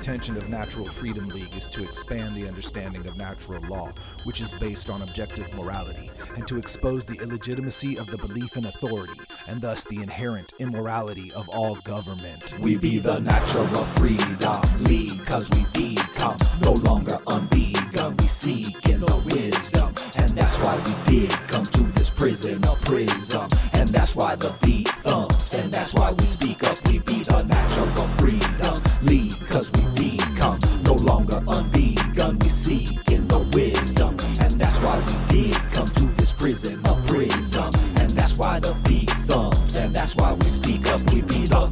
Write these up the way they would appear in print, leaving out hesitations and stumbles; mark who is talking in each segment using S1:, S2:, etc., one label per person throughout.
S1: intention of Natural Freedom League is to expand the understanding of natural law, which is based on objective morality, and to expose the illegitimacy of the belief in authority, and thus the inherent immorality of all government.
S2: We be the Natural Freedom League, cause we become no longer unvegan. We seek in the wisdom, and that's why we did come to this prison, a prism. And that's why the beat thumps, and that's why we speak up. We be the Natural Freedom League, cause we become no longer unvegan. We seek in the wisdom, and that's why we did come to this prison, a prism. And that's why the beat thumps, and that's why we speak up. We be the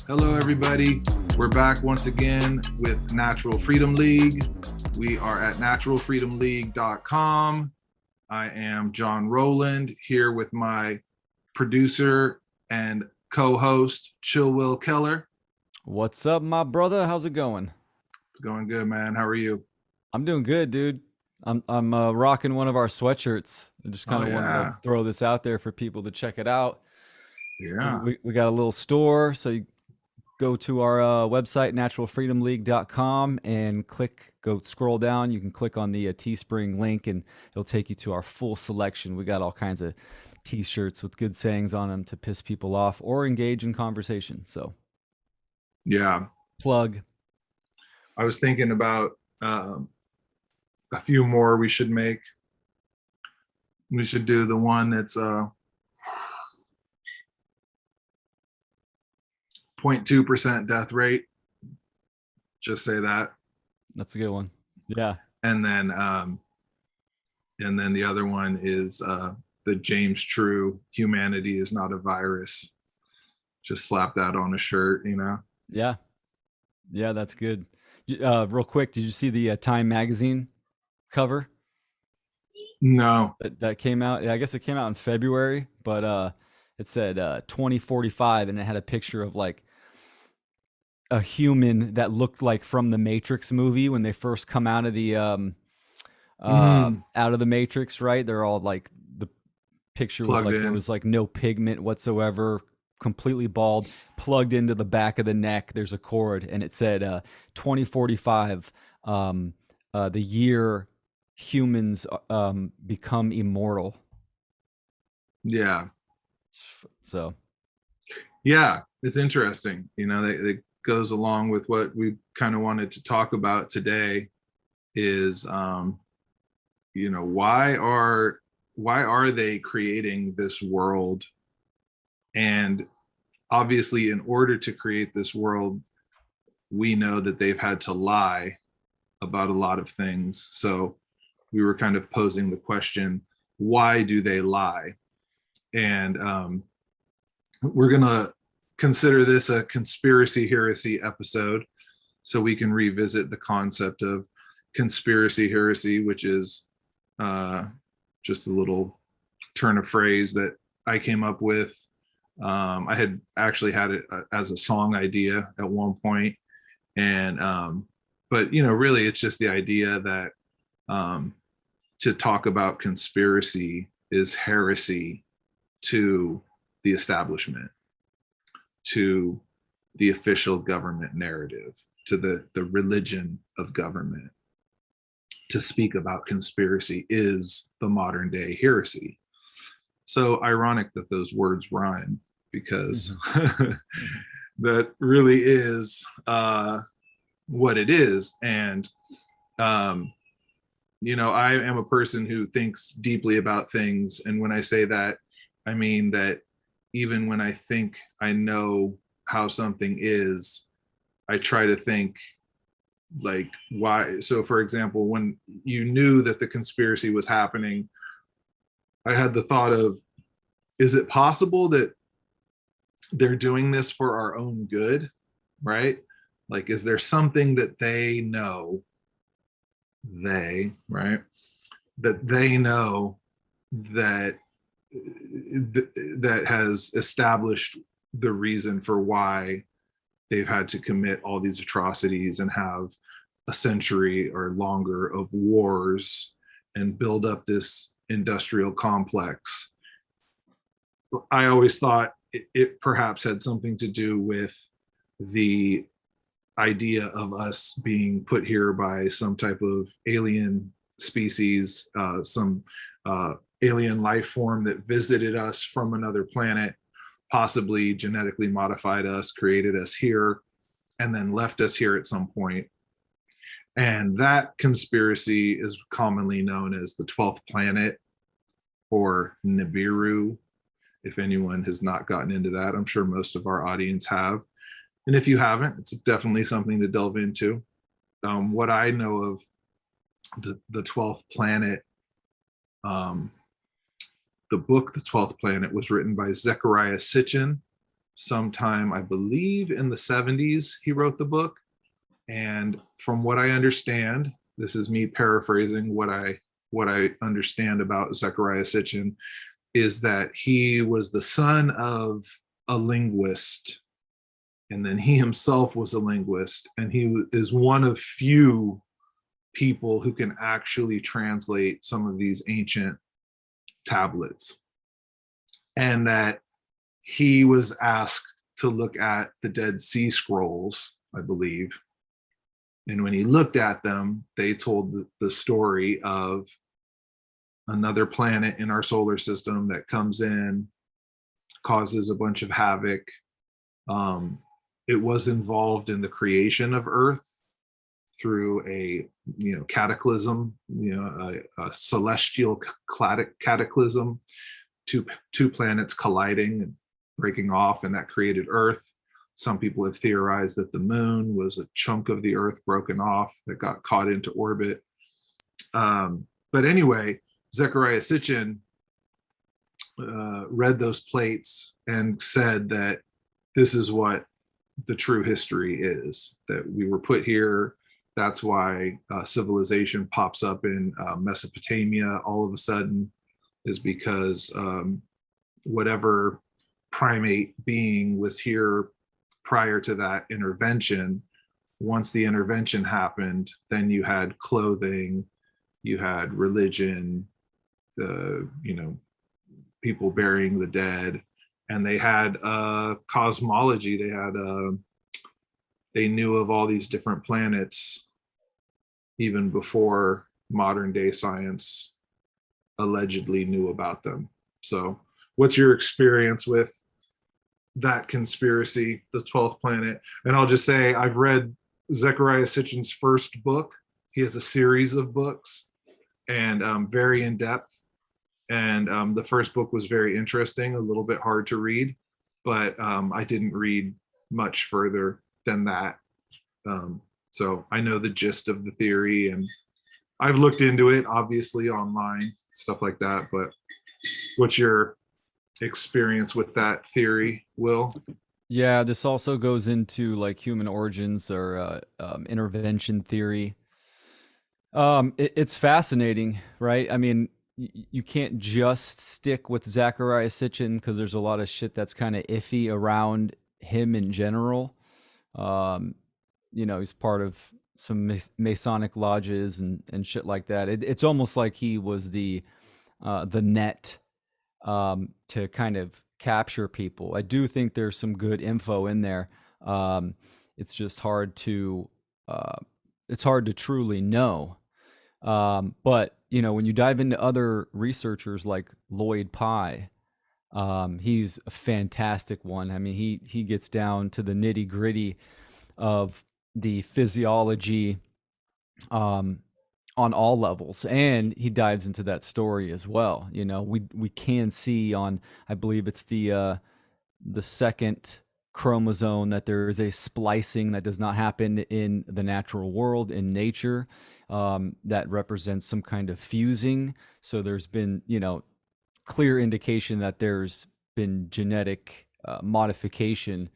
S3: Hello, everybody. We're back once again with Natural Freedom League. We are at naturalfreedomleague.com. I am John Rowland here with my producer and co-host, Chill Will Keller.
S4: What's up, my brother? How's it going?
S3: It's going good, man. How are you?
S4: I'm doing good, dude. I'm rocking one of our sweatshirts. I just kind of wanted to throw this out there for people to check it out.
S3: Yeah.
S4: We got a little store, so you go to our website, naturalfreedomleague.com, and scroll down. You can click on the Teespring link, and it'll take you to our full selection. We got all kinds of t-shirts with good sayings on them to piss people off or engage in conversation. So,
S3: yeah.
S4: Plug.
S3: I was thinking about a few more we should make. We should do the one that's 0.2% death rate. Just say that.
S4: That's a good one. Yeah.
S3: And then the other one is the James True, humanity is not a virus. Just slap that on a shirt, you know?
S4: Yeah. Yeah, that's good. Real quick, did you see the Time magazine cover?
S3: No.
S4: That came out. Yeah, I guess it came out in February, but it said 2045, and it had a picture of like a human that looked like from the Matrix movie when they first come out of the Matrix, right? They're all like, the picture was like there was like no pigment whatsoever, completely bald, plugged into the back of the neck. There's a cord, and it said 2045, the year humans become immortal.
S3: Yeah.
S4: So.
S3: Yeah, it's interesting. You know, it goes along with what we kind of wanted to talk about today is, you know, why are they creating this world? And obviously, in order to create this world, we know that they've had to lie about a lot of things. So we were kind of posing the question, why do they lie? And we're going to consider this a conspiracy heresy episode, so we can revisit the concept of conspiracy heresy, which is just a little turn of phrase that I came up with. I had actually had it as a song idea at one point, and but you know, really, it's just the idea that to talk about conspiracy is heresy to the establishment, to the official government narrative, to the religion of government. To speak about conspiracy is the modern day heresy. So ironic that those words rhyme, because that really is what it is. And, you know, I am a person who thinks deeply about things. And when I say that, I mean that even when I think I know how something is, I try to think like why. So for example, when you knew that the conspiracy was happening, I had the thought of, is it possible that they're doing this for our own good, right? Like, is there something that they know, right? That they know that has established the reason for why they've had to commit all these atrocities and have a century or longer of wars and build up this industrial complex. I always thought it perhaps had something to do with the idea of us being put here by some type of alien species, some alien life form that visited us from another planet, possibly genetically modified us, created us here, and then left us here at some point. And that conspiracy is commonly known as the 12th planet, or Nibiru. If anyone has not gotten into that, I'm sure most of our audience have. And if you haven't, it's definitely something to delve into. What I know of the 12th planet, the book The 12th Planet was written by Zecharia Sitchin sometime, I believe, in the 70s. He wrote the book. And from what I understand, this is me paraphrasing what I understand about Zecharia Sitchin, is that he was the son of a linguist, and then he himself was a linguist, and he is one of few people who can actually translate some of these ancient tablets. And that he was asked to look at the Dead Sea Scrolls, I believe. And when he looked at them, they told the story of another planet in our solar system that comes in, causes a bunch of havoc. It was involved in the creation of Earth through a cataclysm, a celestial cataclysm, two planets colliding and breaking off, and that created Earth. Some people have theorized that the moon was a chunk of the Earth broken off that got caught into orbit. But anyway, Zecharia Sitchin read those plates and said that this is what the true history is, that we were put here. That's why civilization pops up in Mesopotamia all of a sudden, is because whatever primate being was here prior to that intervention. Once the intervention happened, then you had clothing, you had religion, people burying the dead, and they had cosmology. They knew of all these different planets even before modern day science allegedly knew about them. So what's your experience with that conspiracy, the 12th planet? And I'll just say, I've read Zecharia Sitchin's first book. He has a series of books, and very in depth. And the first book was very interesting, a little bit hard to read, but I didn't read much further than that. So I know the gist of the theory, and I've looked into it, obviously, online, stuff like that. But what's your experience with that theory, Will?
S4: Yeah, this also goes into like human origins or intervention theory. It's fascinating, right? I mean, you can't just stick with Zecharia Sitchin because there's a lot of shit that's kind of iffy around him in general. He's part of some Masonic lodges and shit like that. It's almost like he was the net to kind of capture people. I do think there's some good info in there. It's just hard to truly know. But when you dive into other researchers like Lloyd Pye, he's a fantastic one. I mean, he gets down to the nitty gritty of the physiology, on all levels, and he dives into that story as well. We can see on, I believe it's the second chromosome, that there is a splicing that does not happen in the natural world, in nature, that represents some kind of fusing. So there's been clear indication that there's been genetic modification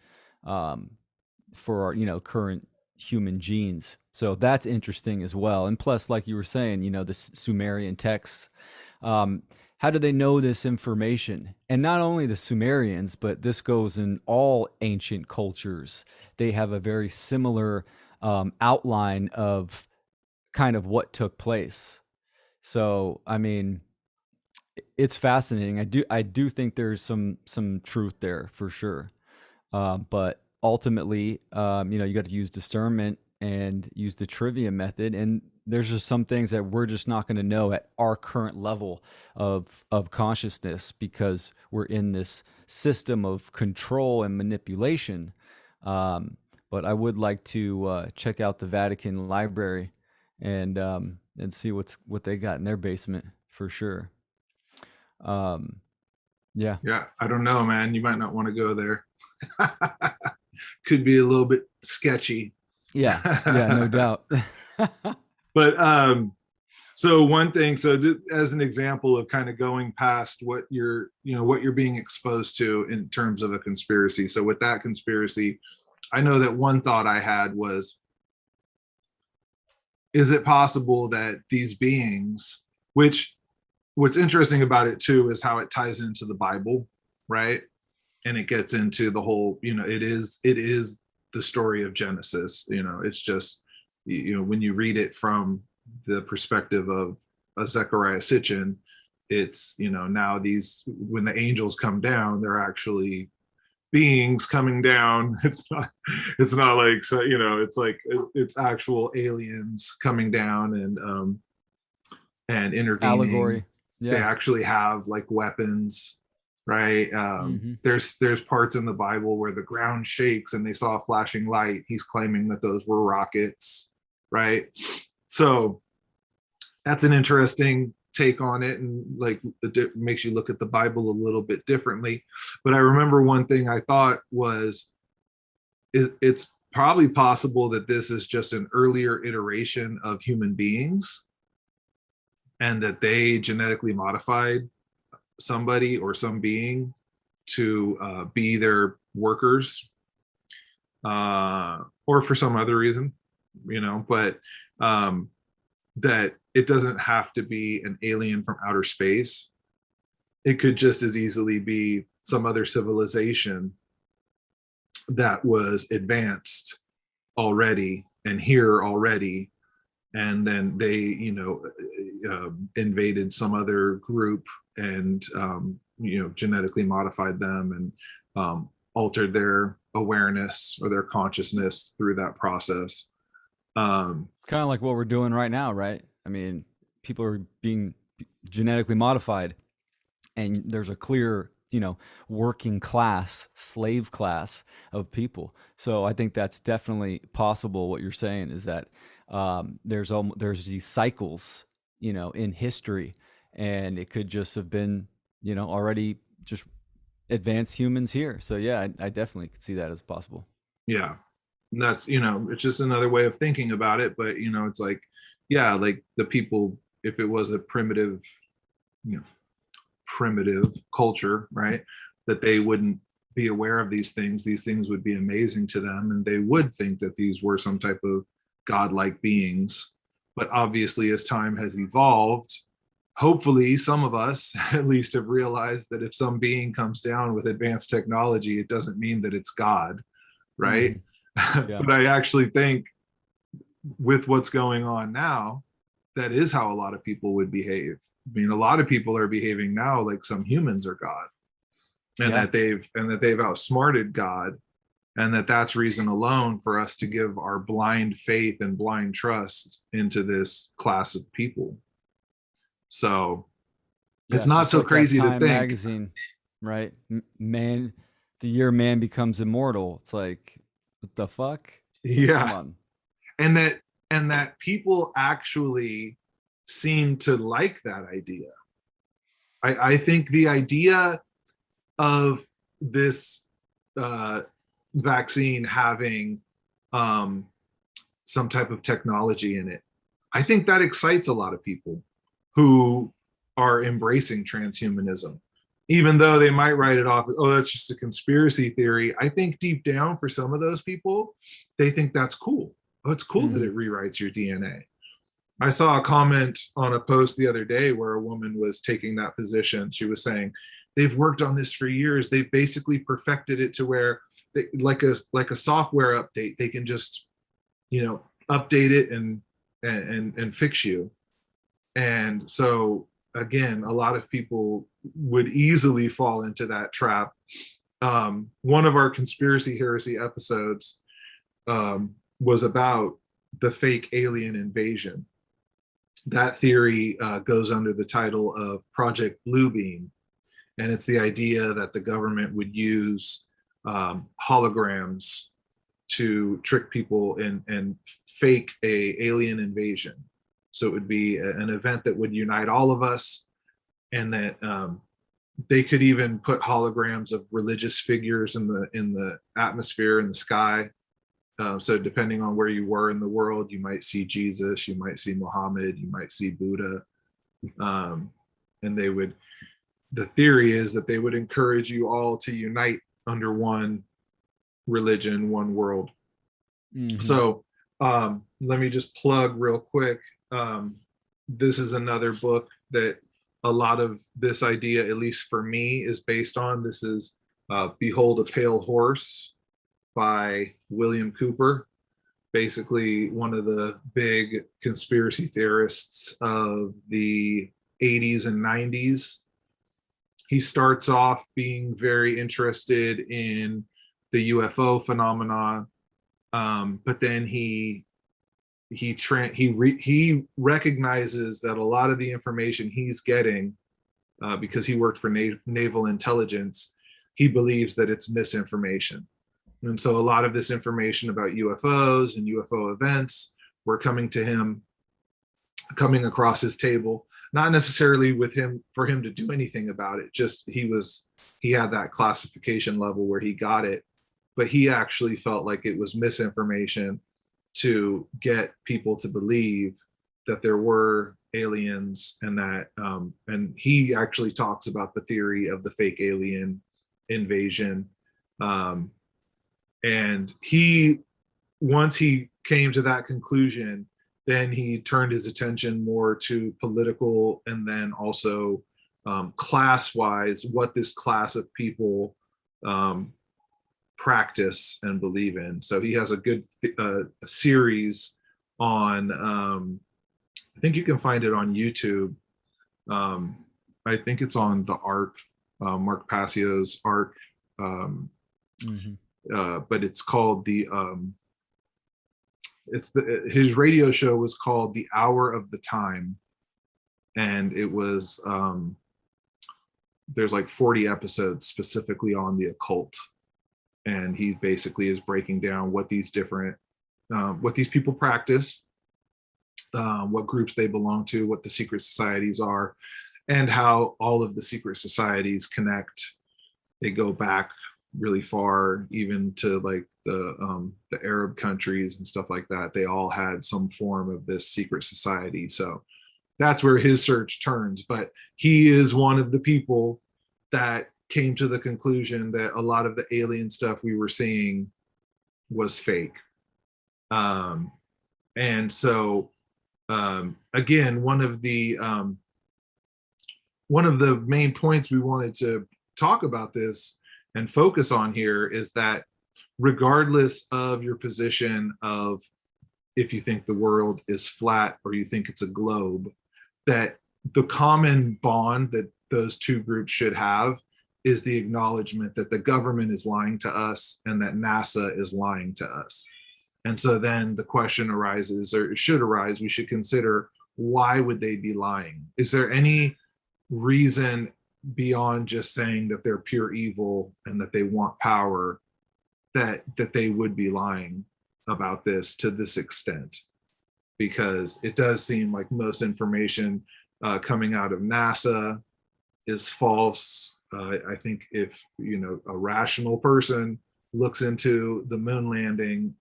S4: for our current human genes. So that's interesting as well. And plus, like you were saying, the Sumerian texts, how do they know this information? And not only the Sumerians, but this goes in all ancient cultures. They have a very similar outline of kind of what took place. So, I mean, it's fascinating. I do think there's some truth there for sure. But ultimately, you got to use discernment and use the trivia method. And there's just some things that we're just not going to know at our current level of consciousness, because we're in this system of control and manipulation. But I would like to check out the Vatican Library and see what they got in their basement for sure. Yeah.
S3: Yeah, I don't know, man. You might not want to go there. Could be a little bit sketchy.
S4: Yeah, no doubt.
S3: But so one thing, so as an example of kind of going past what you're being exposed to in terms of a conspiracy. So with that conspiracy, I know that one thought I had was, is it possible that these beings, which what's interesting about it too is how it ties into the Bible, right? And it gets into the whole, it is the story of Genesis. It's just, when you read it from the perspective of a Zechariah Sitchin, it's, now when the angels come down, they're actually beings coming down. It's not like, so, it's like, it's actual aliens coming down and intervening.
S4: Allegory. Yeah.
S3: They actually have like weapons, right? There's parts in the Bible where the ground shakes and they saw a flashing light. He's claiming that those were rockets, right? So that's an interesting take on it, and like it makes you look at the Bible a little bit differently. But I remember one thing I thought was, it's probably possible that this is just an earlier iteration of human beings, and that they genetically modified somebody or some being to be their workers, or for some other reason, but that it doesn't have to be an alien from outer space. It could just as easily be some other civilization that was advanced already and here already, and then they invaded some other group and genetically modified them and altered their awareness or their consciousness through that process.
S4: It's kind of like what we're doing right now, right? I mean, people are being genetically modified, and there's a clear working class, slave class of people. So I think that's definitely possible. What you're saying is that there's these cycles, in history, and it could just have been, already just advanced humans here. So yeah, I definitely could see that as possible.
S3: Yeah, and that's it's just another way of thinking about it. But it's like, yeah, like the people, if it was a primitive culture, right, that they wouldn't be aware of these things would be amazing to them, and they would think that these were some type of godlike beings. But obviously, as time has evolved, hopefully some of us at least have realized that if some being comes down with advanced technology, it doesn't mean that it's God, right? Yeah. But I actually think with what's going on now, that is how a lot of people would behave. I mean, a lot of people are behaving now like some humans are God, and that they've outsmarted God, and that's reason alone for us to give our blind faith and blind trust into this class of people. So it's not so like crazy to think.
S4: Magazine, right? Man, the year man becomes immortal. It's like, what the fuck?
S3: Yeah. Come on. And that people actually seem to like that idea. I think the idea of this vaccine having some type of technology in it, I think that excites a lot of people who are embracing transhumanism, even though they might write it off as, oh, that's just a conspiracy theory. I think deep down for some of those people, they think that's cool. Oh, it's cool that it rewrites your DNA. I saw a comment on a post the other day where a woman was taking that position. She was saying, they've worked on this for years. They've basically perfected it to where they, like a software update, they can just, update it and fix you. And so again, a lot of people would easily fall into that trap. One of our conspiracy heresy episodes was about the fake alien invasion. That theory goes under the title of Project Bluebeam, and it's the idea that the government would use holograms to trick people and fake a alien invasion. So it would be an event that would unite all of us, and that they could even put holograms of religious figures in the atmosphere, in the sky. So depending on where you were in the world, you might see Jesus, you might see Muhammad, you might see Buddha. And the theory is that they would encourage you all to unite under one religion, one world. Mm-hmm. So let me just plug real quick. This is another book that a lot of this idea, at least for me, is based on. This is Behold a Pale Horse by William Cooper, basically one of the big conspiracy theorists of the 80s and 90s. He starts off being very interested in the UFO phenomenon, but then he recognizes that a lot of the information he's getting, because he worked for naval intelligence, he believes that it's misinformation. And so a lot of this information about UFOs and UFO events were coming across his table, not necessarily for him to do anything about it. Just he had that classification level where he got it, but he actually felt like it was misinformation to get people to believe that there were aliens, and that and he actually talks about the theory of the fake alien invasion. And once he came to that conclusion, then he turned his attention more to political, and then also class-wise, what this class of people practice and believe in. So he has a good series on, I think you can find it on YouTube. I think it's on the Ark, Mark Passio's Ark. But it's called his radio show was called The Hour of the Time, and it was there's like 40 episodes specifically on the occult, and he basically is breaking down what these people practice, what groups they belong to, what the secret societies are, and how all of the secret societies connect. They go back really far, even to like the Arab countries and stuff like that. They all had some form of this secret society. So that's where his search turns. But he is one of the people that came to the conclusion that a lot of the alien stuff we were seeing was fake. And so again, one of the main points we wanted to talk about this and focus on here is that regardless of your position of if you think the world is flat or you think it's a globe, that the common bond that those two groups should have is the acknowledgement that the government is lying to us and that NASA is lying to us. And so then the question arises, or it should arise, we should consider, why would they be lying? Is there any reason beyond just saying that they're pure evil and that they want power, that they would be lying about this to this extent? Because it does seem like most information coming out of NASA is false. I think if a rational person looks into the moon landing,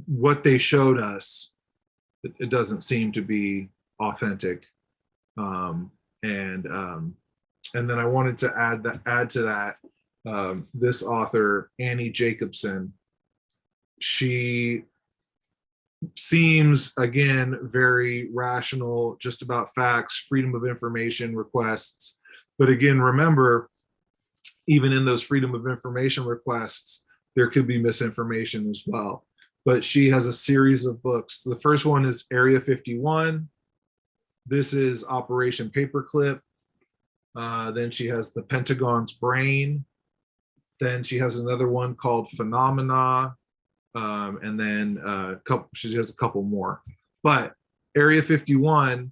S3: what they showed us, it doesn't seem to be authentic. And then I wanted to add to that, this author, Annie Jacobson, she seems, again, very rational, just about facts, freedom of information requests. But again, remember, even in those freedom of information requests, there could be misinformation as well. But she has a series of books. The first one is Area 51. This is Operation Paperclip. Then she has the Pentagon's Brain. Then she has another one called Phenomena. And then she has a couple more. But Area 51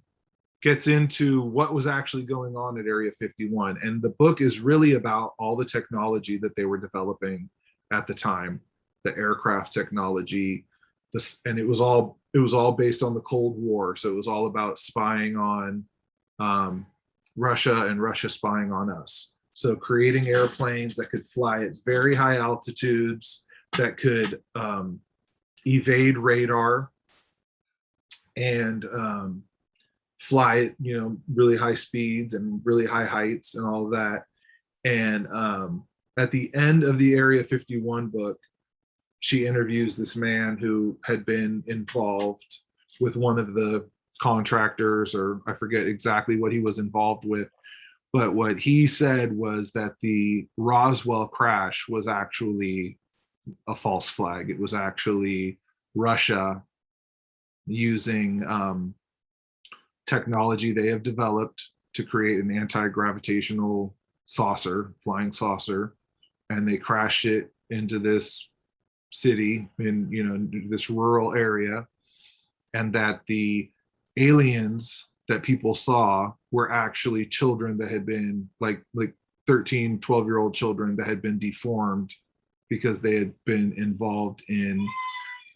S3: gets into what was actually going on at Area 51. And the book is really about all the technology that they were developing at the time, the aircraft technology, and it was all based on the Cold War. So it was all about spying on Russia and Russia spying on us. So creating airplanes that could fly at very high altitudes, that could evade radar and fly at, you know, really high speeds and really high heights and all of that. And at the end of the Area 51 book, she interviews this man who had been involved with one of the contractors, or I forget exactly what he was involved with. But what he said was that the Roswell crash was actually a false flag. It was actually Russia using technology they have developed to create an anti-gravitational saucer, flying saucer, and they crashed it into this city in, you know, this rural area, and that the aliens that people saw were actually children that had been like 13, 12-year-old children that had been deformed because they had been involved in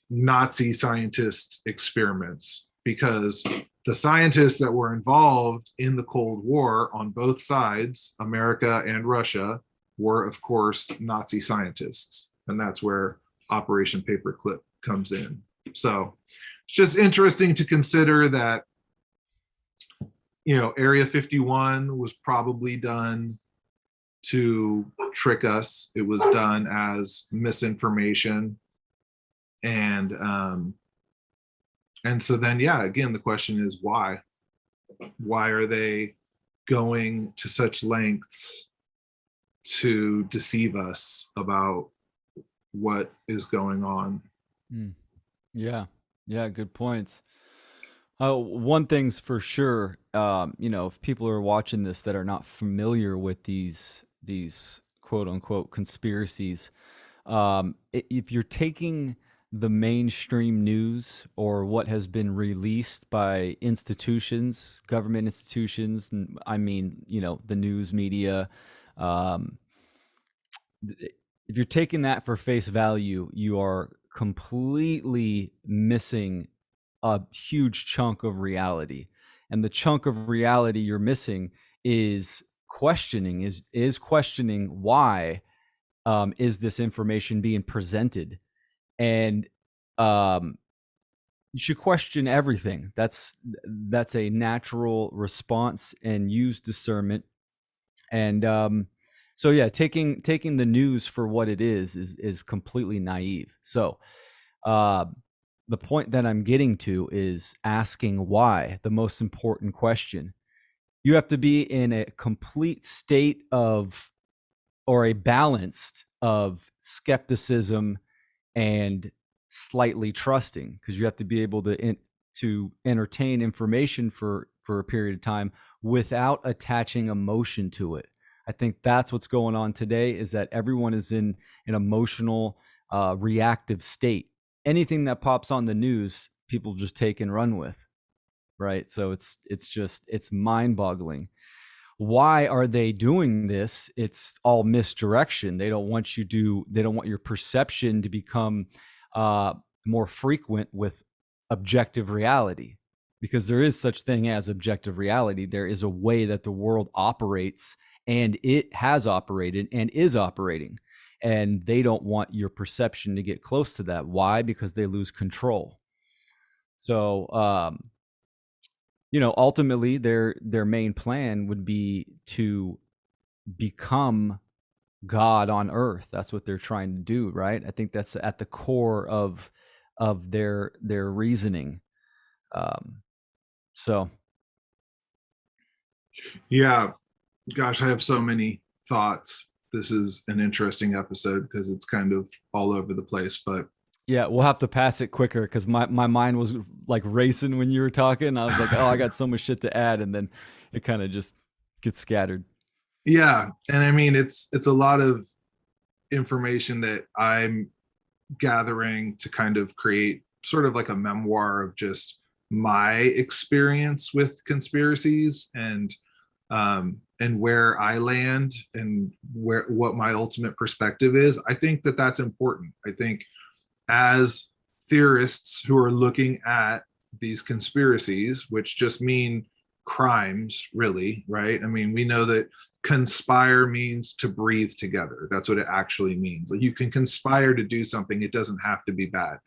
S3: Nazi scientist experiments, because the scientists that were involved in the Cold War on both sides, America and Russia, were of course Nazi scientists. And that's where Operation Paperclip comes in. So it's just interesting to consider that, you know, Area 51 was probably done to trick us. It was done as misinformation. And so then, yeah, again, the question is why? Why are they going to such lengths to deceive us about what is going on?
S4: Yeah, good points. One thing's for sure, you know, if people are watching this that are not familiar with these quote unquote conspiracies, if you're taking the mainstream news or what has been released by institutions, government institutions, and I mean, you know, the news media, if you're taking that for face value, you are completely missing a huge chunk of reality. And the chunk of reality you're missing is questioning why is this information being presented? And you should question everything. That's a natural response, and use discernment. And so yeah, taking the news for what it is completely naive. So the point that I'm getting to is asking why, the most important question. You have to be in a complete state of, or a balanced of, skepticism and slightly trusting, because you have to be able to entertain information for a period of time without attaching emotion to it. I think that's what's going on today, is that everyone is in an emotional, reactive state. Anything that pops on the news, people just take and run with, right? So it's mind-boggling. Why are they doing this? It's all misdirection. They don't want your perception to become more frequent with objective reality, because there is such thing as objective reality. There is a way that the world operates, and it has operated and is operating. And they don't want your perception to get close to that. Why? Because they lose control. So, you know, ultimately their main plan would be to become God on earth. That's what they're trying to do, right? I think that's at the core of their reasoning. So.
S3: Yeah, gosh, I have so many thoughts. This is an interesting episode because it's kind of all over the place, but
S4: Yeah, we'll have to pass it quicker because my mind was like racing when you were talking. I was like, oh, I got so much shit to add, and then it kind of just gets scattered.
S3: Yeah, and I mean it's a lot of information that I'm gathering to kind of create sort of like a memoir of just my experience with conspiracies and where I land and where what my ultimate perspective is. I think that that's important. I think as theorists who are looking at these conspiracies, which just mean crimes, really, right? I mean, we know that conspire means to breathe together. That's what it actually means. Like you can conspire to do something, it doesn't have to be bad.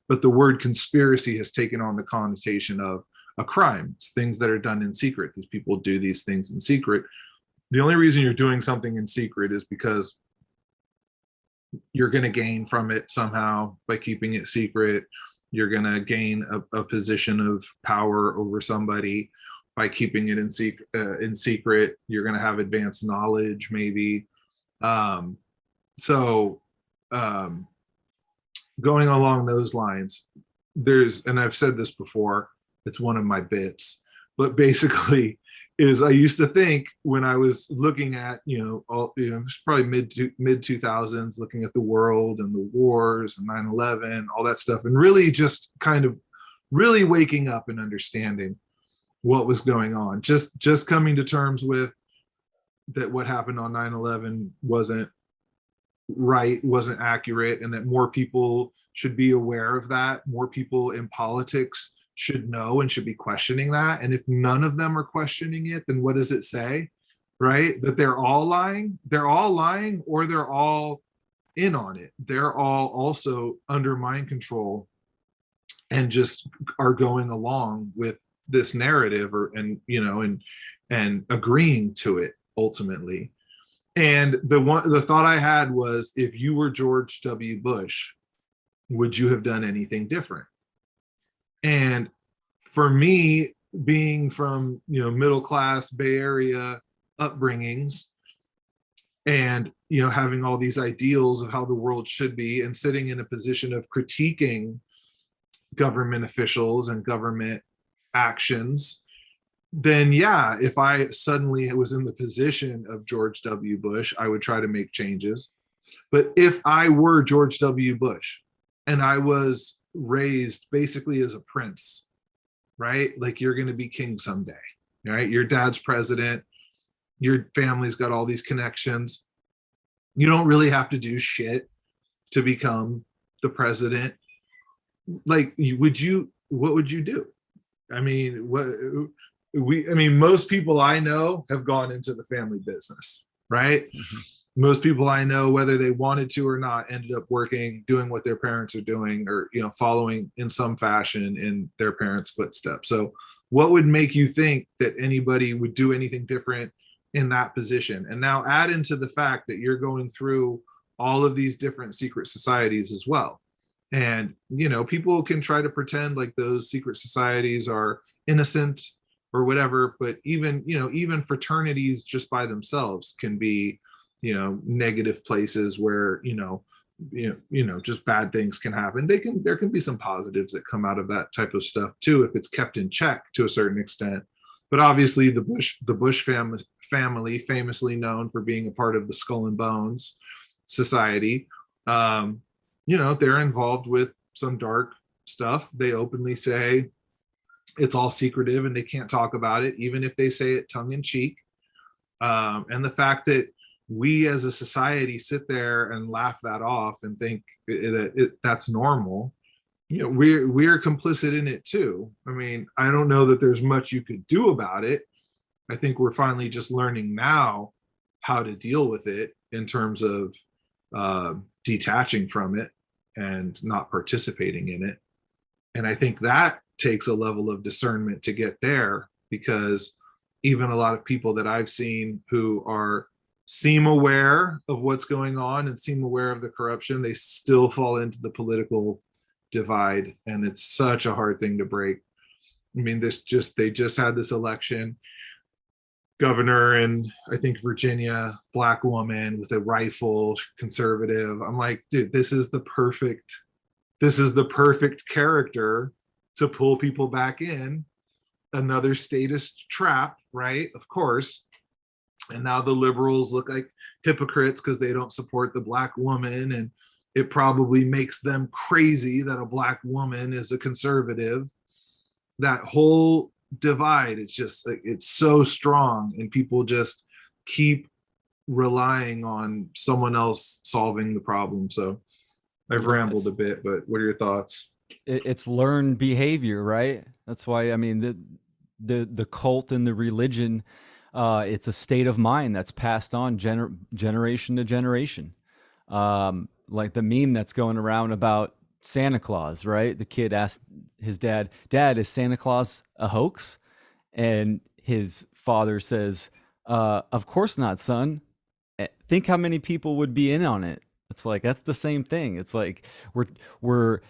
S3: But the word conspiracy has taken on the connotation of a crime. It's things that are done in secret. These people do these things in secret. The only reason you're doing something in secret is because you're going to gain from it somehow by keeping it secret. You're going to gain a position of power over somebody by keeping it in secret. You're going to have advanced knowledge, maybe. So going along those lines, and I've said this before, it's one of my bits, but basically is I used to think when I was looking at, it was probably mid 2000s, looking at the world and the wars and 9/11, all that stuff, and really just kind of really waking up and understanding what was going on. Just coming to terms with that what happened on 9/11 wasn't right, wasn't accurate, and that more people should be aware of that. More people in politics should know and should be questioning that. And if none of them are questioning it, then what does it say? Right? That they're all lying? They're all lying, or they're all in on it. They're all also under mind control and just are going along with this narrative and agreeing to it ultimately. And the thought I had was, if you were George W. Bush, would you have done anything different? And for me, being from middle class Bay Area upbringings, and having all these ideals of how the world should be, and sitting in a position of critiquing government officials and government actions, then yeah, if I suddenly was in the position of George W. Bush, I would try to make changes. But if I were George W. Bush and I was raised basically as a prince, right? Like, you're going to be king someday, right? Your dad's president, your family's got all these connections. You don't really have to do shit to become the president. Like, what would you do? I mean, most people I know have gone into the family business, right? Mm-hmm. Most people I know, whether they wanted to or not, ended up working, doing what their parents are doing, or following in some fashion in their parents' footsteps. So what would make you think that anybody would do anything different in that position? And now add into the fact that you're going through all of these different secret societies as well. And people can try to pretend like those secret societies are innocent or whatever, but even fraternities just by themselves can be negative places where just bad things can happen. There can be some positives that come out of that type of stuff too, if it's kept in check to a certain extent. But obviously the Bush family, famously known for being a part of the Skull and Bones Society, they're involved with some dark stuff. They openly say it's all secretive and they can't talk about it, even if they say it tongue in cheek. And the fact that we as a society sit there and laugh that off and think that's normal, we're complicit in it too. I mean, I don't know that there's much you could do about it. I think we're finally just learning now how to deal with it in terms of detaching from it and not participating in it. And I think that takes a level of discernment to get there, because even a lot of people that I've seen who seem aware of what's going on and seem aware of the corruption, they still fall into the political divide. And it's such a hard thing to break. I mean, they just had this election, governor in, I think, Virginia, Black woman with a rifle, conservative. I'm like, dude, this is the perfect this is the perfect character to pull people back in. Another statist trap, right? Of course. And now the liberals look like hypocrites because they don't support the Black woman, and it probably makes them crazy that a Black woman is a conservative. That whole divide, it's just like, it's so strong, and people just keep relying on someone else solving the problem. So I've rambled a bit, but what are your thoughts?
S4: It's learned behavior, right? That's why, I mean, the cult and the religion, it's a state of mind that's passed on generation to generation. Like the meme that's going around about Santa Claus, right? The kid asked his dad, is Santa Claus a hoax? And his father says, of course not, son. Think how many people would be in on it. It's like, that's the same thing. It's like we're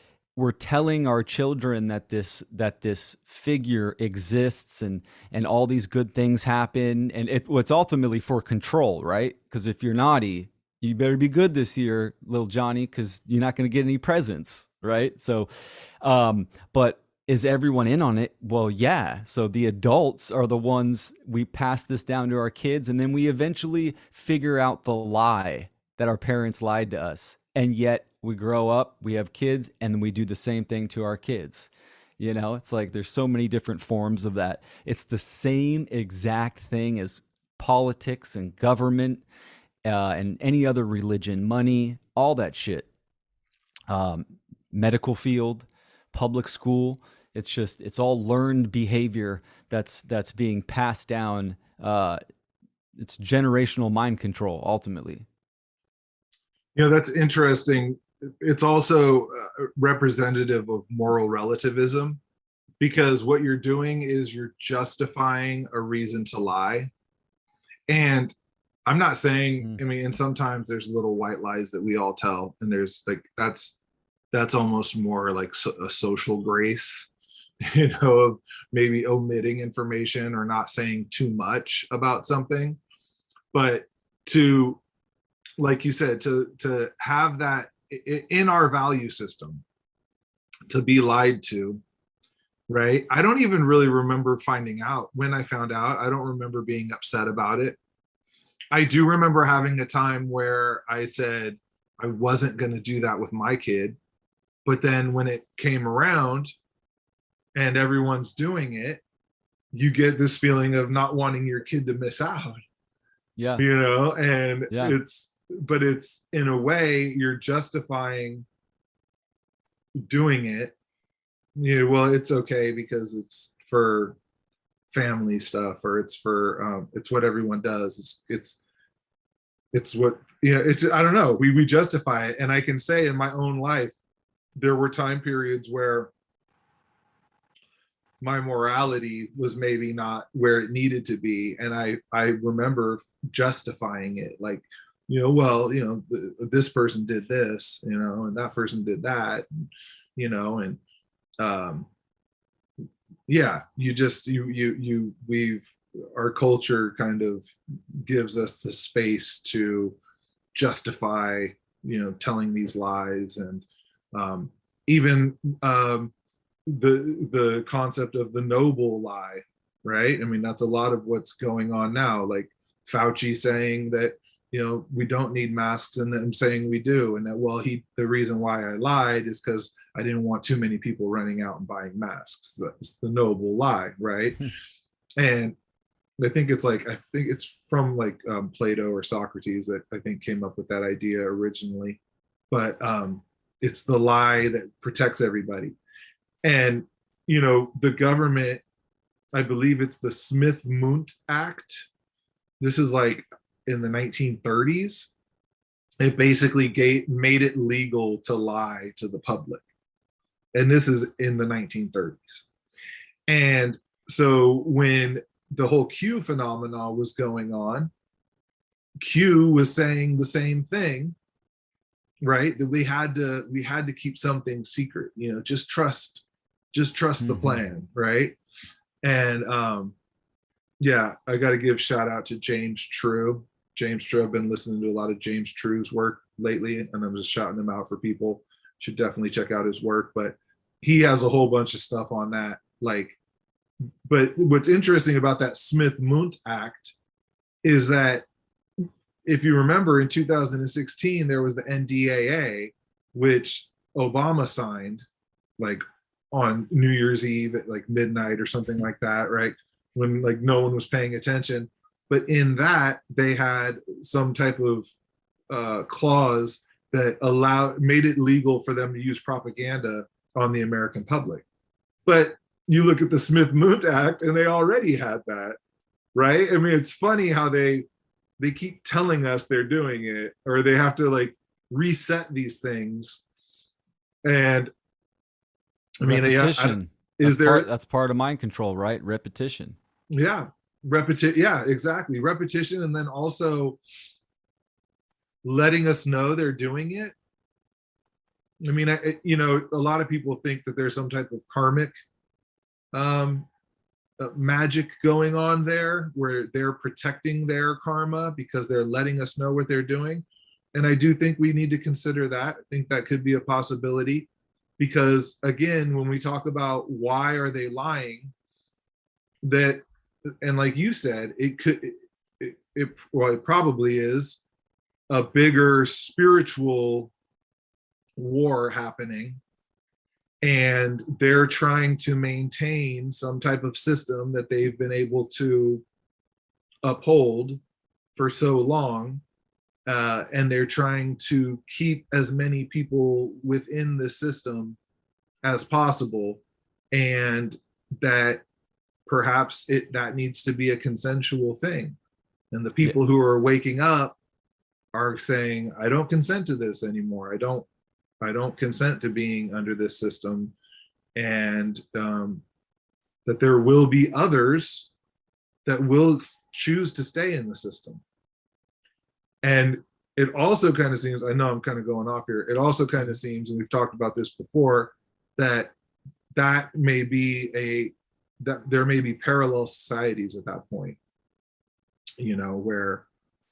S4: telling our children that this figure exists, and all these good things happen, and it's ultimately for control, right? Because if you're naughty, you better be good this year, little Johnny, because you're not going to get any presents, right? So, but is everyone in on it? Well, yeah. So the adults are the ones, we pass this down to our kids, and then we eventually figure out the lie that our parents lied to us. And yet we grow up, we have kids, and then we do the same thing to our kids. You know, it's like there's so many different forms of that. It's the same exact thing as politics and government, and any other religion, money, all that shit. Medical field, public school. It's all learned behavior that's being passed down. It's generational mind control, ultimately.
S3: You know, that's interesting. It's also representative of moral relativism, because what you're doing is you're justifying a reason to lie. And I'm not saying, I mean, and sometimes there's little white lies that we all tell, and there's like, that's almost more like a social grace, you know, of maybe omitting information or not saying too much about something. But to, like you said, to have that in our value system, to be lied to, right? I don't even really remember finding out. When I found out, I don't remember being upset about it. I do remember having a time where I said I wasn't going to do that with my kid. But then when it came around and everyone's doing it, you get this feeling of not wanting your kid to miss out.
S4: Yeah.
S3: You know, and
S4: yeah.
S3: it's in a way, you're justifying doing it. You know, well, it's okay because it's for family stuff, or it's for it's what everyone does. It's what, you know, it's, I don't know, we justify it. And I can say in my own life, there were time periods where my morality was maybe not where it needed to be, and I remember justifying it, like, you know, well, you know, this person did this, you know, and that person did that, you know, and yeah, our culture kind of gives us the space to justify, you know, telling these lies. And even the concept of the noble lie, right? I mean, that's a lot of what's going on now, like Fauci saying that, you know, we don't need masks, and them saying we do, and that, well, the reason why I lied is because I didn't want too many people running out and buying masks. That's the noble lie, right? And I think it's from like Plato or Socrates that I think came up with that idea originally. But it's the lie that protects everybody. And, you know, the government, I believe it's the Smith-Mundt Act. This is like in the 1930s. It basically made it legal to lie to the public. And this is in the 1930s. And so when the whole Q phenomenon was going on, Q was saying the same thing, right? That we had to keep something secret, you know, just trust the plan, right? And yeah, I got to give shout out to James True. I've been listening to a lot of James True's work lately, and I'm just shouting him out for people. should definitely check out his work. But he has a whole bunch of stuff on that. Like, but what's interesting about that Smith-Mundt Act is that if you remember in 2016, there was the NDAA, which Obama signed like on New Year's Eve at like midnight or something like that, right? When like no one was paying attention. But in that, they had some type of clause that made it legal for them to use propaganda on the American public. But you look at the Smith-Mundt Act and they already had that, right? I mean, it's funny how they keep telling us they're doing it, or they have to like reset these things. And I mean,
S4: repetition. That's part of mind control, right? Repetition.
S3: Yeah. Yeah, exactly. Repetition. And then also letting us know they're doing it. I mean, a lot of people think that there's some type of karmic magic going on there, where they're protecting their karma because they're letting us know what they're doing. And I do think we need to consider that. I think that could be a possibility, because again, when we talk about why are they lying, that, and like you said, it probably is a bigger spiritual war happening, and they're trying to maintain some type of system that they've been able to uphold for so long, and they're trying to keep as many people within the system as possible, and that perhaps that needs to be a consensual thing. And the people who are waking up are saying, I don't consent to this anymore. I don't consent to being under this system. And that there will be others that will choose to stay in the system. And it also kind of seems, I know I'm kind of going off here, it also kind of seems, and we've talked about this before, that may be that there may be parallel societies at that point, where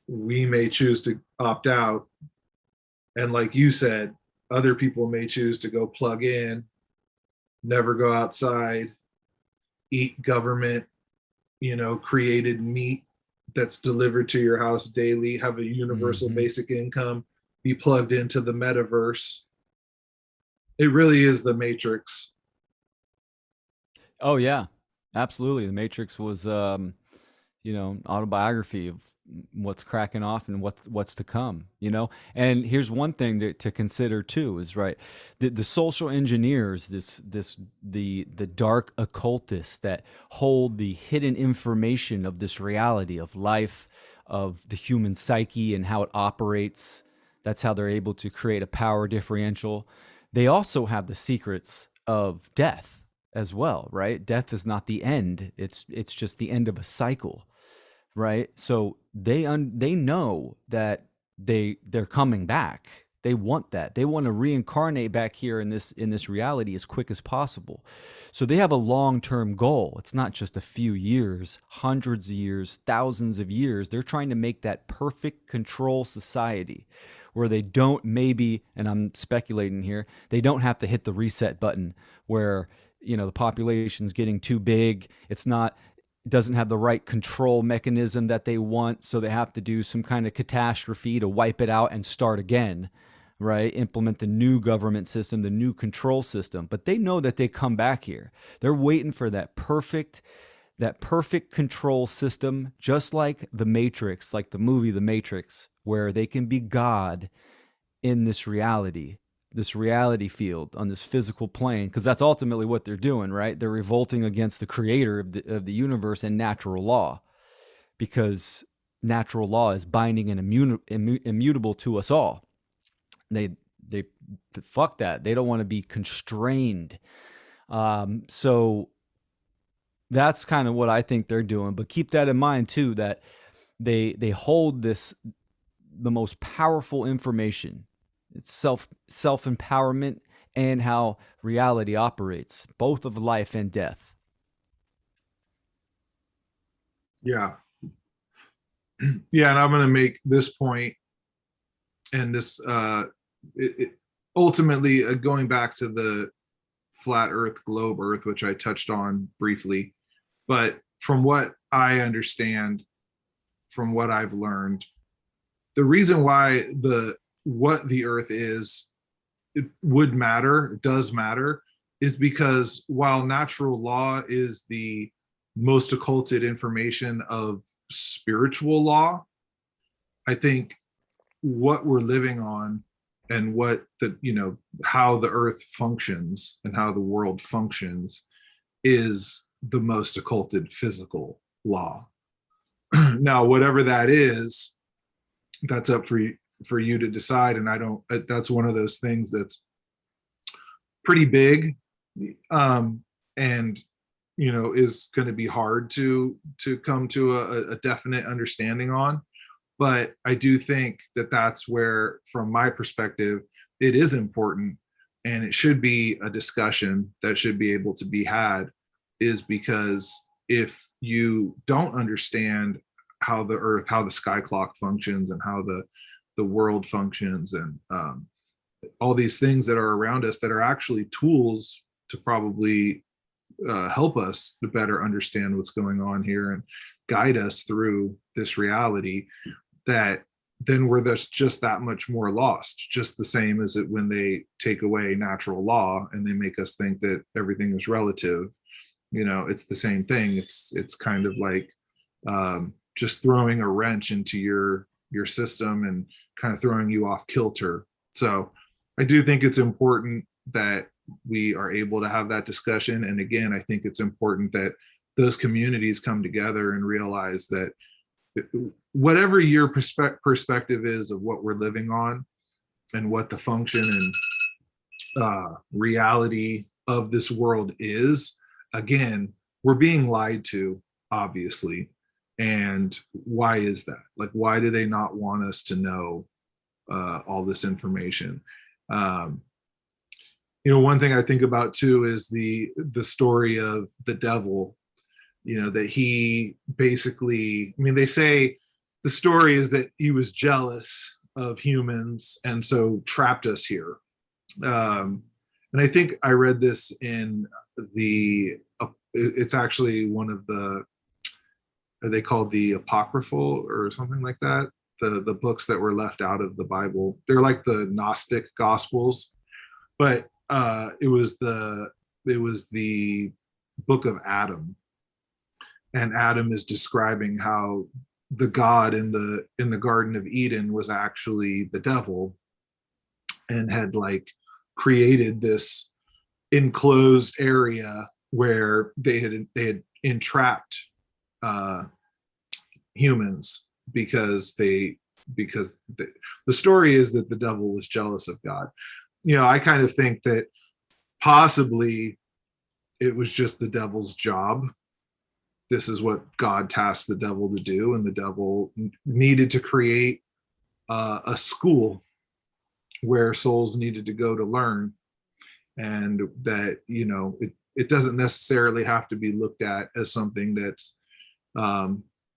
S3: we may choose to opt out. And like you said, other people may choose to go plug in, never go outside, eat government, created meat that's delivered to your house daily, have a universal basic income, be plugged into the metaverse. It really is the Matrix.
S4: Oh yeah, absolutely. The Matrix was, autobiography of what's cracking off and what's to come, And here's one thing to consider too is, right, the social engineers, the dark occultists that hold the hidden information of this reality of life, of the human psyche and how it operates. That's how they're able to create a power differential. They also have the secrets of death as well, right? Death is not the end. It's just the end of a cycle. Right. So they know that they're coming back. They want that. They want to reincarnate back here in this reality as quick as possible. So they have a long-term goal. It's not just a few years, hundreds of years, thousands of years. They're trying to make that perfect control society where they don't, maybe, and I'm speculating here, they don't have to hit the reset button where, the population's getting too big. Doesn't have the right control mechanism that they want, so they have to do some kind of catastrophe to wipe it out and start again, right? Implement the new government system, the new control system. But they know that they come back here. They're waiting for that perfect control system, just like the Matrix, like the movie The Matrix, where they can be God in this reality field on this physical plane, because that's ultimately what they're doing, right? They're revolting against the creator of the universe and natural law, because natural law is binding and immutable to us all. They fuck that. They don't want to be constrained. So that's kind of what I think they're doing. But keep that in mind too, that they hold the most powerful information. It's self-empowerment and how reality operates, both of life and death.
S3: Yeah. Yeah, and I'm going to make this point, and this ultimately, going back to the flat Earth, globe Earth, which I touched on briefly, but from what I understand, from what I've learned, the reason why what the Earth is, it does matter, is because while natural law is the most occulted information of spiritual law, I think what we're living on and what how the Earth functions and how the world functions is the most occulted physical law. Now, whatever that is, that's up for you to decide. And that's one of those things that's pretty big, and is going to be hard to come to a definite understanding on. But I do think that that's where, from my perspective, it is important, and it should be a discussion that should be able to be had, is because if you don't understand how the sky clock functions and how the world functions, and all these things that are around us that are actually tools to probably help us to better understand what's going on here and guide us through this reality, that then we're just that much more lost. Just the same as it when they take away natural law and they make us think that everything is relative. It's the same thing. It's kind of like just throwing a wrench into your system and kind of throwing you off kilter. So I do think it's important that we are able to have that discussion. And again, I think it's important that those communities come together and realize that whatever your perspective is of what we're living on and what the function and reality of this world is, again, we're being lied to, obviously. And why is that? Like, why do they not want us to know all this information? One thing I think about too is the story of the devil. That he basically, they say the story is that he was jealous of humans and so trapped us here. And I think I read this in it's actually one of are they called the apocryphal or something like that? The books that were left out of the Bible. They're like the Gnostic Gospels, but it was the book of Adam. And Adam is describing how the God in the Garden of Eden was actually the devil, and had created this enclosed area where they had entrapped humans because the story is that the devil was jealous of God. I kind of think that possibly it was just the devil's job. This is what God tasked the devil to do, and the devil needed to create a school where souls needed to go to learn, and that it doesn't necessarily have to be looked at as something that's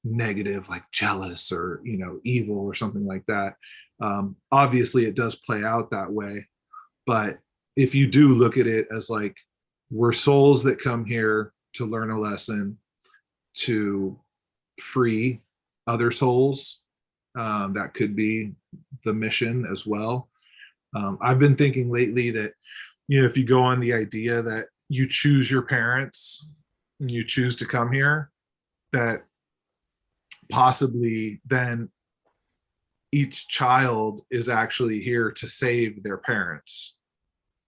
S3: negative, like jealous or evil or something like that. Obviously, it does play out that way, but if you do look at it as we're souls that come here to learn a lesson, to free other souls, that could be the mission as well. I've been thinking lately that if you go on the idea that you choose your parents and you choose to come here, that possibly then each child is actually here to save their parents,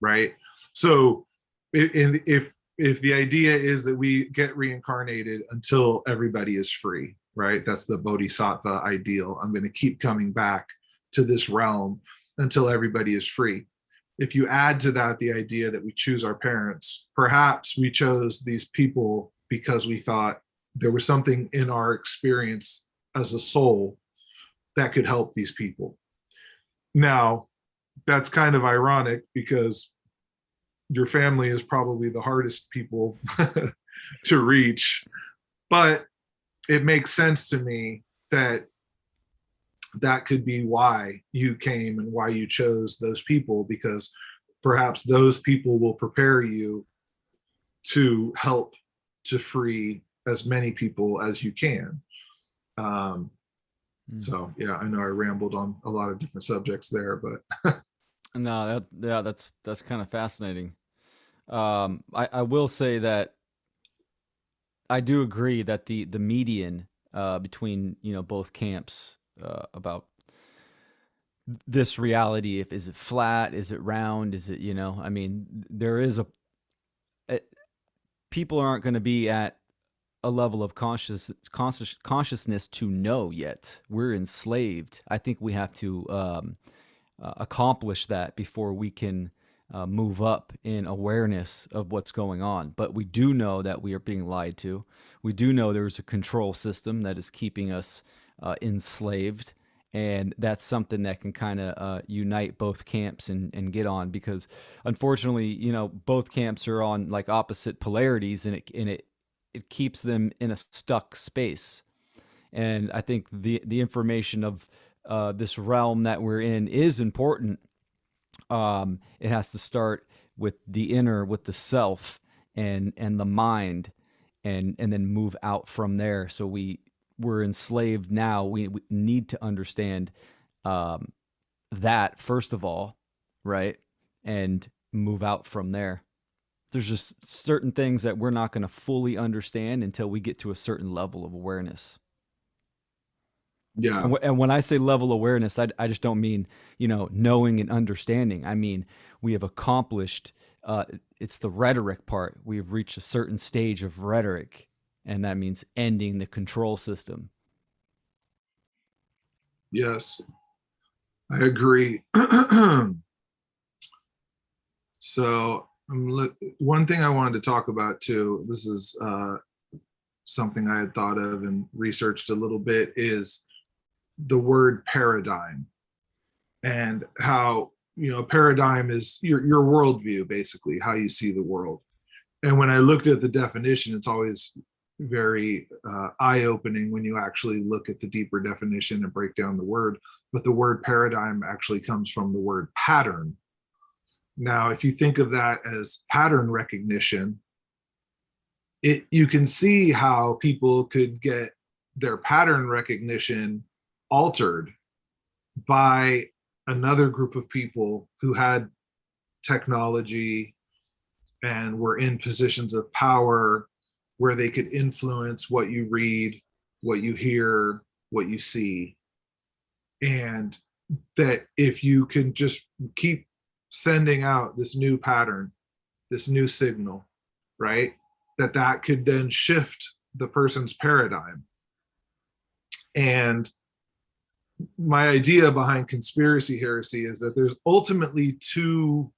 S3: right? So if the idea is that we get reincarnated until everybody is free, right? That's the bodhisattva ideal. I'm going to keep coming back to this realm until everybody is free. If you add to that the idea that we choose our parents, perhaps we chose these people because we thought there was something in our experience as a soul that could help these people. Now, that's kind of ironic because your family is probably the hardest people to reach, but it makes sense to me that that could be why you came and why you chose those people, because perhaps those people will prepare you to help to free as many people as you can. So yeah, I know I rambled on a lot of different subjects there, but
S4: No, that's kind of fascinating. I will say that I do agree that the median between both camps about this reality, if is it flat, is it round, is it I mean, there is people aren't going to be at a level of consciousness to know yet. We're enslaved. I think we have to accomplish that before we can move up in awareness of what's going on. But we do know that we are being lied to. We do know there's a control system that is keeping us enslaved. And that's something that can kind of unite both camps and get on, because unfortunately, both camps are on like opposite polarities, and it keeps them in a stuck space. And I think the information of this realm that we're in is important. It has to start with the inner, with the self and the mind, and then move out from there. So we're enslaved now. We need to understand that first of all, right, and move out from there. There's just certain things that we're not going to fully understand until we get to a certain level of awareness.
S3: yeah.
S4: And when I say level awareness, I just don't mean, knowing and understanding. I mean, we have accomplished, it's the rhetoric part. We have reached a certain stage of rhetoric, and that means ending the control system.
S3: Yes, I agree. So one thing I wanted to talk about too, this is something I had thought of and researched a little bit, is the word paradigm, and how paradigm is your worldview, basically how you see the world. And when I looked at the definition, it's always very eye-opening when you actually look at the deeper definition and break down the word. But the word paradigm actually comes from the word pattern. Now, if you think of that as pattern recognition, you can see how people could get their pattern recognition altered by another group of people who had technology and were in positions of power where they could influence what you read, what you hear, what you see. And that if you can just keep sending out this new pattern, this new signal, right, that could then shift the person's paradigm. And my idea behind conspiracy heresy is that there's ultimately two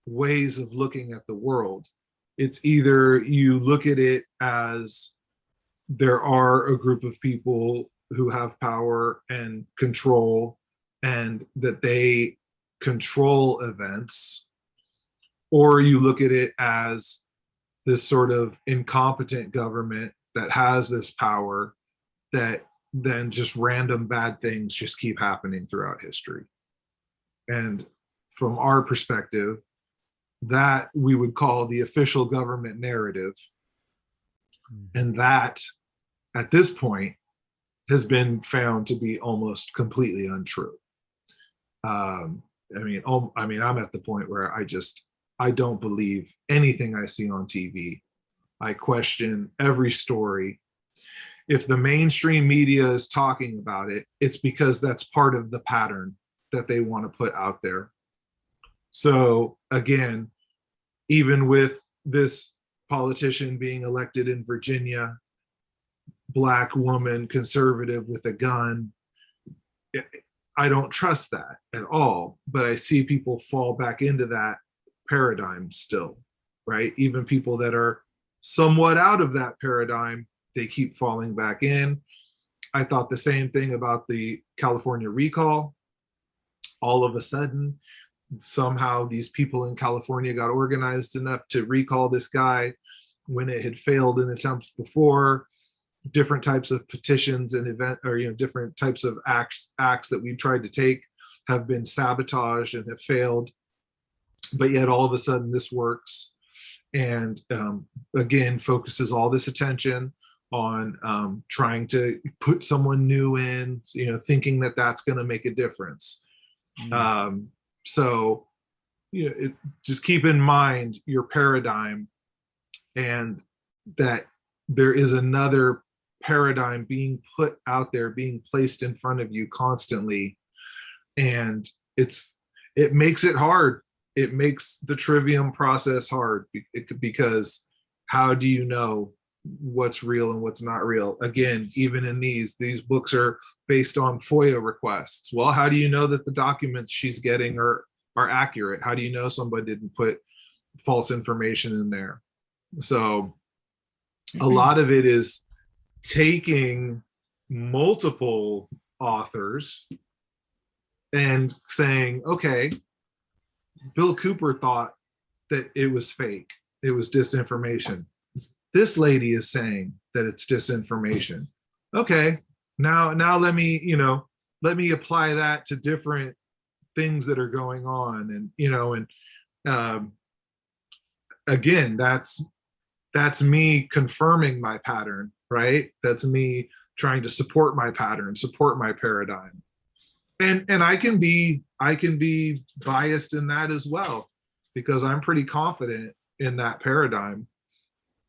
S3: ways of looking at the world. It's either you look at it as there are a group of people who have power and control, and that they control events, or you look at it as this sort of incompetent government that has this power, that then just random bad things just keep happening throughout history. And from our perspective, that we would call the official government narrative. And that, at this point, has been found to be almost completely untrue. I'm at the point where I don't believe anything I see on TV. I question every story. If the mainstream media is talking about it, it's because that's part of the pattern that they want to put out there. So again, even with this politician being elected in Virginia, Black woman, conservative with a gun, I don't trust that at all. But I see people fall back into that paradigm still, right? Even people that are somewhat out of that paradigm, they keep falling back in. I thought the same thing about the California recall. All of a sudden, somehow these people in California got organized enough to recall this guy when it had failed in attempts before. different types of petitions and event, or different types of acts that we've tried to take have been sabotaged and have failed, but yet all of a sudden this works, and again focuses all this attention on trying to put someone new in, thinking that that's going to make a difference. So just keep in mind your paradigm, and that there is another paradigm being put out there, being placed in front of you constantly, and it makes it hard. It makes the trivium process hard, because how do you know what's real and what's not real? Again, even in these books are based on FOIA requests. Well, how do you know that the documents she's getting are accurate? How do you know somebody didn't put false information in there? So a lot of it is taking multiple authors and saying, okay, Bill Cooper thought that it was fake, it was disinformation. This lady is saying that it's disinformation. Okay, now let me apply that to different things that are going on, and again, that's me confirming my pattern, right? That's me trying to support my pattern, support my paradigm. And I can be biased in that as well, because I'm pretty confident in that paradigm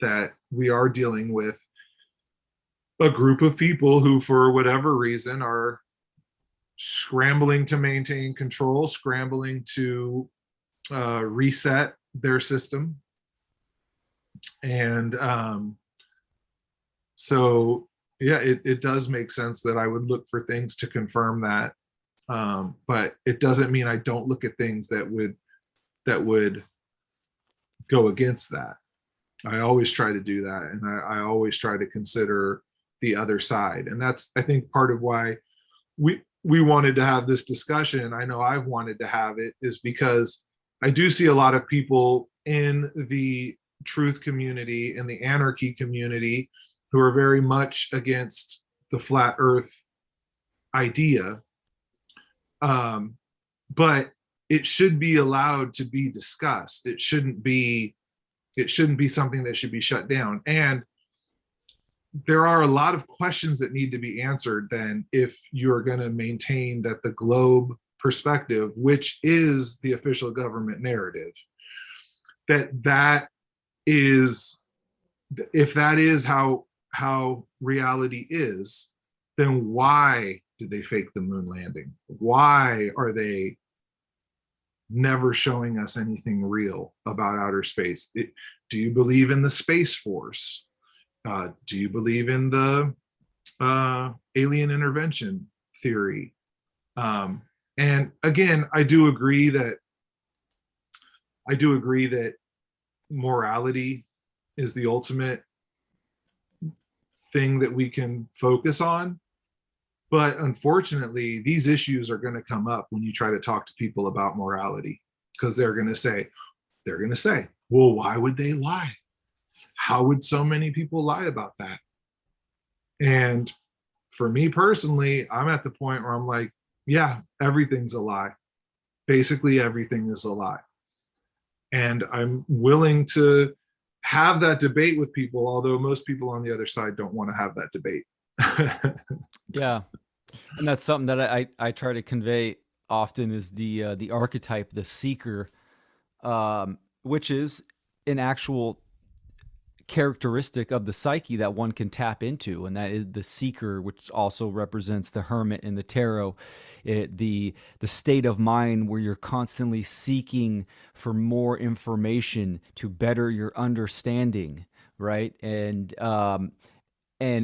S3: that we are dealing with a group of people who, for whatever reason, are scrambling to maintain control, scrambling to reset their system. And so, yeah, it does make sense that I would look for things to confirm that. But it doesn't mean I don't look at things that would go against that. I always try to do that, and I always try to consider the other side. And that's, I think, part of why we wanted to have this discussion. I know I've wanted to have it, is because I do see a lot of people in the truth community and the anarchy community who are very much against the flat earth idea. But it should be allowed to be discussed. It shouldn't be something that should be shut down. And there are a lot of questions that need to be answered then, if you're going to maintain that the globe perspective, which is the official government narrative, that is, if that is how reality is, then why did they fake the moon landing? Why are they never showing us anything real about outer space? Do you believe in the Space Force? Do you believe in the alien intervention theory? And again, I do agree that morality is the ultimate thing that we can focus on. But unfortunately, these issues are going to come up when you try to talk to people about morality, because they're going to say, well, why would they lie? How would so many people lie about that? And for me personally, I'm at the point where I'm like, yeah, everything's a lie. Basically, everything is a lie. And I'm willing to have that debate with people, although most people on the other side don't want to have that debate.
S4: Yeah. And that's something that I try to convey often, is the archetype, the seeker, which is an actual characteristic of the psyche that one can tap into, and that is the seeker, which also represents the hermit in the tarot, the state of mind where you're constantly seeking for more information to better your understanding, right? And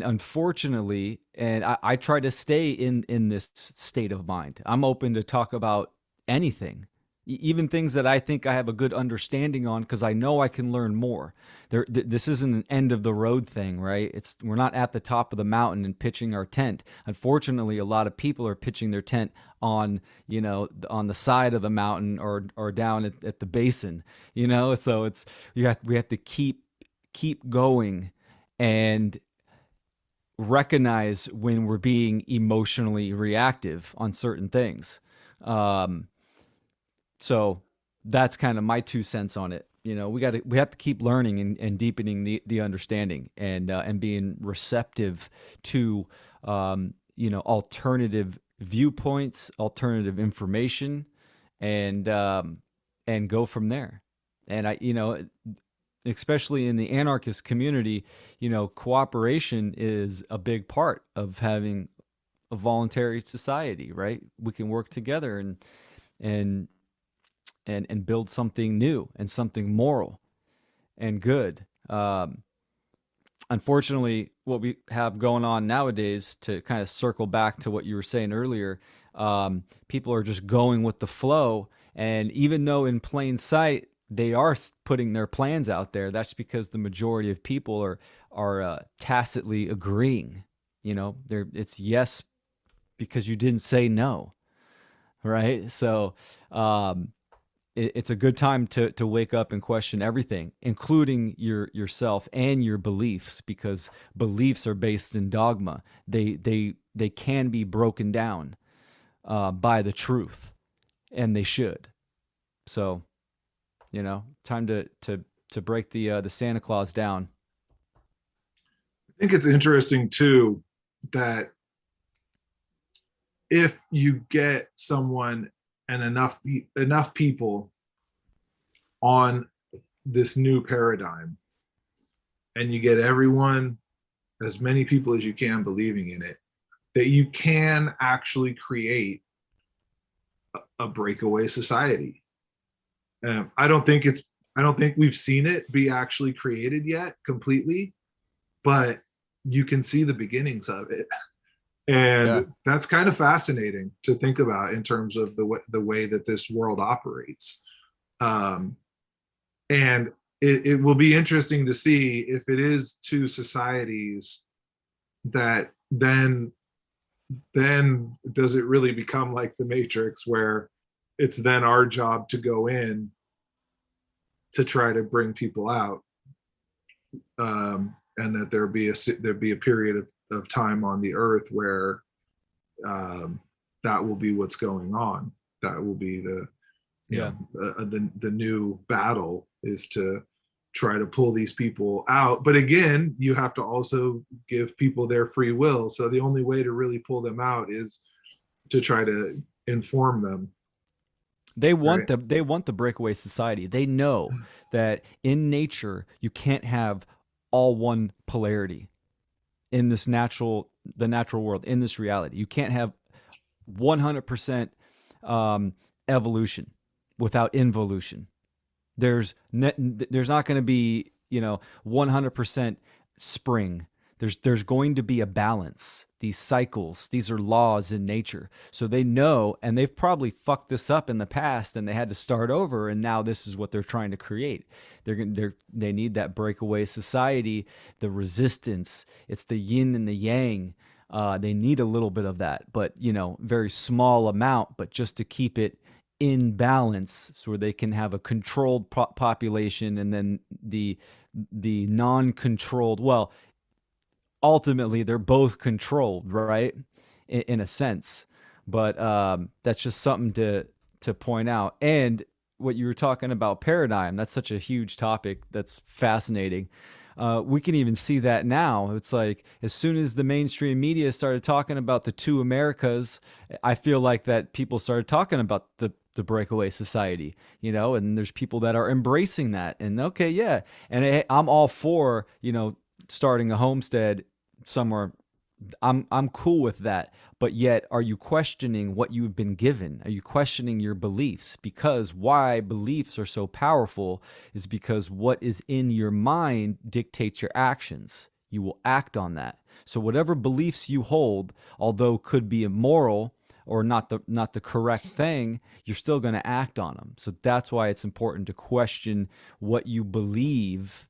S4: unfortunately, and I try to stay in this state of mind. I'm open to talk about anything, even things that I think I have a good understanding on, because I know I can learn more. This isn't an end of the road thing, right? We're not at the top of the mountain and pitching our tent. Unfortunately, a lot of people are pitching their tent on the side of the mountain or down at the basin, So we have to keep going, and recognize when we're being emotionally reactive on certain things. So that's kind of my 2 cents on it. We have to keep learning and deepening the understanding and being receptive to, alternative viewpoints, alternative information, and go from there. And especially in the anarchist community, cooperation is a big part of having a voluntary society, right? We can work together and build something new and something moral and good. Unfortunately, what we have going on nowadays, to kind of circle back to what you were saying earlier, people are just going with the flow. And even though in plain sight, they are putting their plans out there, that's because the majority of people are tacitly agreeing. It's yes because you didn't say no, right? So it's a good time to wake up and question everything, including yourself and your beliefs, because beliefs are based in dogma. They can be broken down by the truth, and they should. So, time to break the Santa Claus down.
S3: I think it's interesting too that if you get someone and enough people on this new paradigm, and you get everyone, as many people as you can, believing in it, that you can actually create a breakaway society. I don't think we've seen it be actually created yet completely, but you can see the beginnings of it. And that's kind of fascinating to think about in terms of the way that this world operates. And it will be interesting to see if it is two societies that then does it really become like the Matrix, where it's then our job to go in to try to bring people out, and that there'd be a period of time on the earth where that will be what's going on. That will be the new battle, is to try to pull these people out. But again, you have to also give people their free will. So the only way to really pull them out is to try to inform them.
S4: They want the breakaway society. They know that in nature you can't have all one polarity in the natural world, in this reality. You can't have 100% evolution without involution. There's not going to be 100% spring. There's going to be a balance. These cycles, these are laws in nature. So they know, and they've probably fucked this up in the past, and they had to start over, and now this is what they're trying to create. They need that breakaway society, the resistance. It's the yin and the yang. They need a little bit of that, but very small amount, but just to keep it in balance, so they can have a controlled population, and then the non-controlled. Well, ultimately, they're both controlled, right? In a sense, but that's just something to point out. And what you were talking about, paradigm, that's such a huge topic. That's fascinating. We can even see that now. It's like, as soon as the mainstream media started talking about the two Americas, I feel like that people started talking about the breakaway society, and there's people that are embracing that. And okay, yeah. And I'm all for, starting a homestead somewhere. I'm cool with that. But yet, are you questioning what you've been given? Are you questioning your beliefs? Because why beliefs are so powerful is because what is in your mind dictates your actions. You will act on that. So whatever beliefs you hold, although could be immoral or not the correct thing, you're still going to act on them. So that's why it's important to question what you believe,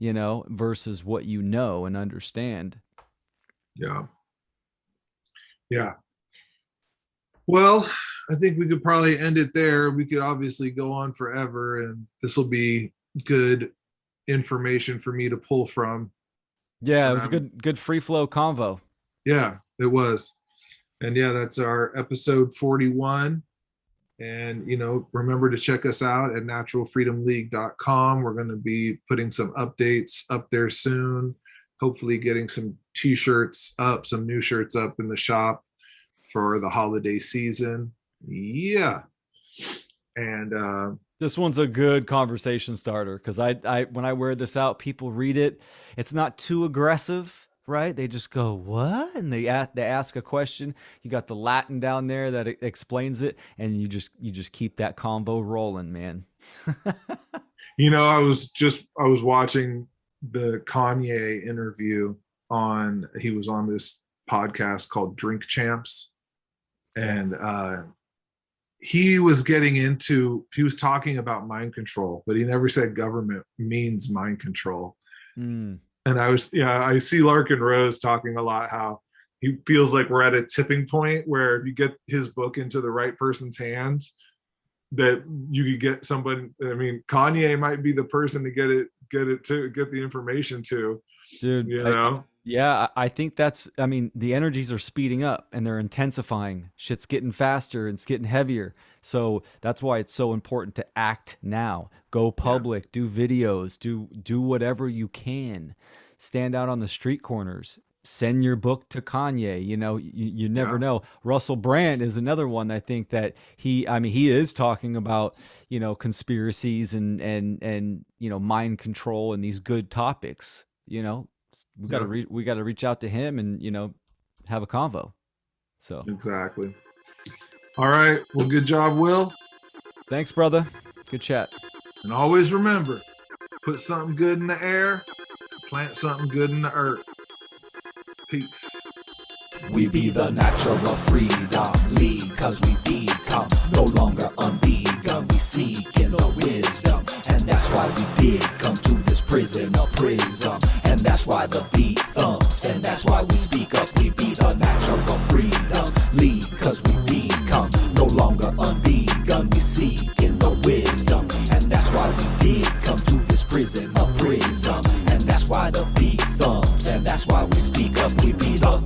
S4: versus what you know and understand.
S3: Yeah. Well, I think we could probably end it there. We could obviously go on forever, and this will be good information for me to pull from
S4: Yeah, it was a good free flow convo.
S3: Yeah, it was. And yeah, that's our episode 41. And, remember to check us out at naturalfreedomleague.com. We're going to be putting some updates up there soon. Hopefully getting some t-shirts up, some new shirts up in the shop for the holiday season. Yeah. And
S4: this one's a good conversation starter because I when I wear this out, people read it. It's not too aggressive, right? They just go, what? And they ask a question. You got the Latin down there that explains it, and you just keep that convo rolling, man.
S3: I was watching the Kanye interview he was on this podcast called Drink Champs. And he was talking about mind control, but he never said government means mind control. And I see Larkin Rose talking a lot how he feels like we're at a tipping point where if you get his book into the right person's hands, that you could get somebody. I mean, Kanye might be the person to get the information to,
S4: dude. I think the energies are speeding up and they're intensifying. Shit's getting faster and it's getting heavier. So that's why it's so important to act now. Go public, do videos, do whatever you can. Stand out on the street corners. Send your book to Kanye. You never know. Russell Brand is another one. I think that he is talking about, conspiracies and mind control and these good topics, we got to reach out to him and have a convo. So
S3: exactly. All right, well, good job, Will.
S4: Thanks, brother. Good chat.
S3: And always remember, put something good in the air, plant something good in the earth. Peace.
S2: We be the Natural Freedom League, cause we become no longer unvegan. We seek in the wisdom, and that's why we did come to this prison of prism. And that's why the beat thumps, and that's why we speak up. We be the Natural Freedom League, cause we become no longer unvegan. We seek in the wisdom, and that's why we did come to this prison of prism. And that's why the beat thumps, and that's why we speak up. We be the